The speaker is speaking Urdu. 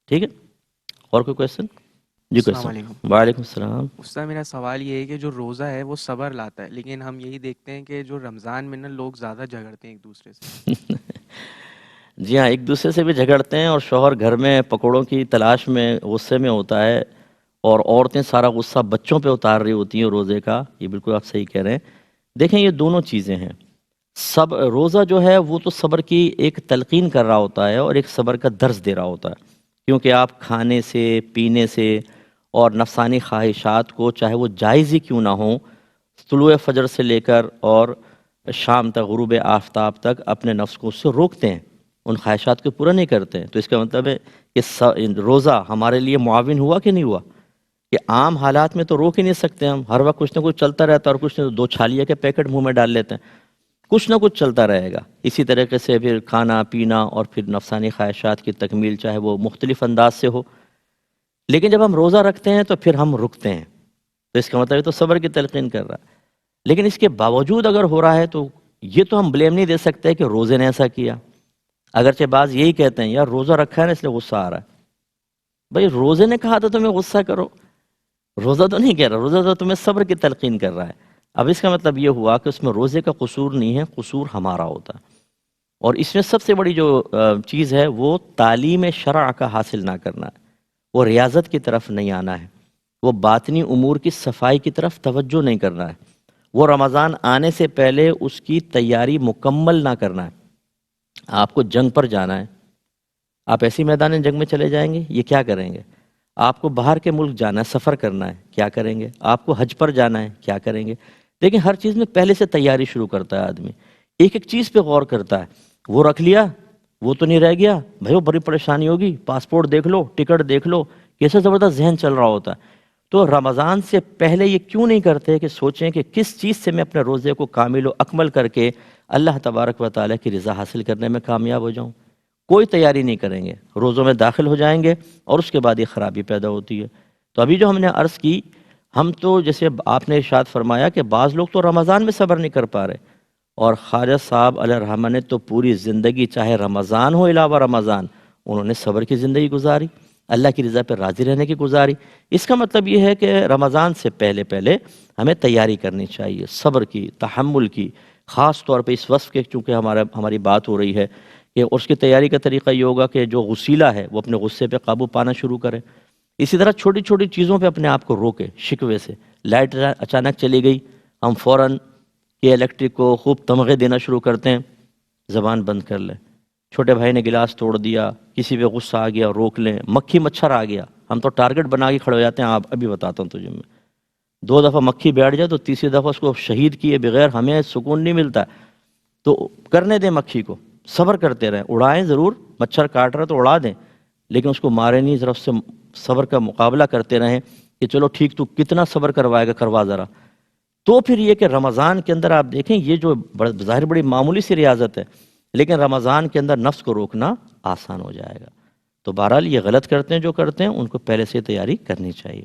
ٹھیک ہے، اور کوئی کویشچن؟ جی السلام کویشچن. علیکم وعلیکم السلام. استاد، میرا سوال یہ ہے کہ جو روزہ ہے وہ صبر لاتا ہے، لیکن ہم یہی دیکھتے ہیں کہ جو رمضان میں نا لوگ زیادہ جھگڑتے ہیں ایک دوسرے سے۔ جی ہاں، ایک دوسرے سے بھی جھگڑتے ہیں، اور شوہر گھر میں پکوڑوں کی تلاش میں غصے میں ہوتا ہے، اور عورتیں سارا غصہ بچوں پہ اتار رہی ہوتی ہیں روزے کا. یہ بالکل آپ صحیح کہہ رہے ہیں. دیکھیں یہ دونوں چیزیں ہیں. روزہ جو ہے وہ تو صبر کی ایک تلقین کر رہا ہوتا ہے اور ایک صبر کا درس دے رہا ہوتا ہے، کیونکہ آپ کھانے سے، پینے سے اور نفسانی خواہشات کو، چاہے وہ جائز ہی کیوں نہ ہوں، طلوع فجر سے لے کر اور شام تک، غروب آفتاب تک اپنے نفس کو اس سے روکتے ہیں، ان خواہشات کو پورا نہیں کرتے ہیں. تو اس کا مطلب ہے کہ روزہ ہمارے لیے معاون ہوا کہ نہیں ہوا؟ کہ عام حالات میں تو روک ہی نہیں سکتے ہم، ہر وقت کچھ نہ کچھ چلتا رہتا ہے، اور کچھ نہ دو چھالیہ کے پیکٹ منہ میں ڈال لیتے ہیں، کچھ نہ کچھ چلتا رہے گا. اسی طریقے سے پھر کھانا پینا اور پھر نفسانی خواہشات کی تکمیل، چاہے وہ مختلف انداز سے ہو. لیکن جب ہم روزہ رکھتے ہیں تو پھر ہم رکتے ہیں، تو اس کا مطلب یہ تو صبر کی تلقین کر رہا ہے. لیکن اس کے باوجود اگر ہو رہا ہے تو یہ تو ہم بلیم نہیں دے سکتے کہ روزے نے ایسا کیا. اگرچہ بعض یہی کہتے ہیں یار روزہ رکھا ہے نا اس لیے غصہ آ رہا ہے. بھائی روزے نے کہا تھا تمہیں غصہ کرو، روزہ تو نہیں کہہ رہا، روزہ تو تمہیں صبر کی تلقین کر رہا ہے. اب اس کا مطلب یہ ہوا کہ اس میں روزے کا قصور نہیں ہے، قصور ہمارا ہوتا ہے. اور اس میں سب سے بڑی جو چیز ہے وہ تعلیم شرع کا حاصل نہ کرنا ہے، وہ ریاضت کی طرف نہیں آنا ہے، وہ باطنی امور کی صفائی کی طرف توجہ نہیں کرنا ہے، وہ رمضان آنے سے پہلے اس کی تیاری مکمل نہ کرنا ہے. آپ کو جنگ پر جانا ہے، آپ ایسی میدان جنگ میں چلے جائیں گے، یہ کیا کریں گے؟ آپ کو باہر کے ملک جانا ہے، سفر کرنا ہے، کیا کریں گے؟ آپ کو حج پر جانا ہے، کیا کریں گے؟ لیکن ہر چیز میں پہلے سے تیاری شروع کرتا ہے آدمی، ایک ایک چیز پہ غور کرتا ہے. وہ رکھ لیا، وہ تو نہیں رہ گیا، بھائی وہ بڑی پریشانی ہوگی، پاسپورٹ دیکھ لو، ٹکٹ دیکھ لو، کیسے زبردست ذہن چل رہا ہوتا ہے. تو رمضان سے پہلے یہ کیوں نہیں کرتے کہ سوچیں کہ کس چیز سے میں اپنے روزے کو کامل و اکمل کر کے اللہ تبارک و تعالیٰ کی رضا حاصل کرنے میں کامیاب ہو جاؤں. کوئی تیاری نہیں کریں گے، روزوں میں داخل ہو جائیں گے اور اس کے بعد یہ خرابی پیدا ہوتی ہے. تو ابھی جو ہم نے عرض کی، ہم تو جیسے آپ نے ارشاد فرمایا کہ بعض لوگ تو رمضان میں صبر نہیں کر پا رہے، اور خواجہ صاحب علیہ الرحمہ نے تو پوری زندگی، چاہے رمضان ہو علاوہ رمضان، انہوں نے صبر کی زندگی گزاری، اللہ کی رضا پہ راضی رہنے کی گزاری. اس کا مطلب یہ ہے کہ رمضان سے پہلے پہلے ہمیں تیاری کرنی چاہیے، صبر کی، تحمل کی، خاص طور پہ اس وصف کے چونکہ ہماری بات ہو رہی ہے کہ اس کی تیاری کا طریقہ یہ ہوگا کہ جو غسیلہ ہے وہ اپنے غصے پہ قابو پانا شروع کرے. اسی طرح چھوٹی چھوٹی چیزوں پہ اپنے آپ کو روکے، شکوے سے. لائٹ اچانک چلی گئی، ہم فوراً کہ الیکٹرک کو خوب تمغے دینا شروع کرتے ہیں، زبان بند کر لیں. چھوٹے بھائی نے گلاس توڑ دیا، کسی پہ غصہ آ گیا، روک لیں. مکھی مچھر آ گیا، ہم تو ٹارگٹ بنا کے کھڑے ہو جاتے ہیں. آپ ابھی بتاتا ہوں تجھے، میں 2 دفعہ مکھی بیٹھ جائے تو تیسری دفعہ اس کو شہید کیے بغیر ہمیں سکون نہیں ملتا. تو کرنے دیں مکھی کو، صبر کرتے رہیں، اڑائیں ضرور، مچھر کاٹ رہا تو اڑا دیں، لیکن اس کو مارے نہیں، ذرا اس سے صبر کا مقابلہ کرتے رہیں کہ چلو ٹھیک، تو کتنا صبر کروائے گا، کروا ذرا. تو پھر یہ کہ رمضان کے اندر آپ دیکھیں یہ جو ظاہر بڑی معمولی سی ریاضت ہے، لیکن رمضان کے اندر نفس کو روکنا آسان ہو جائے گا. تو بہرحال یہ غلط کرتے ہیں جو کرتے ہیں، ان کو پہلے سے تیاری کرنی چاہیے.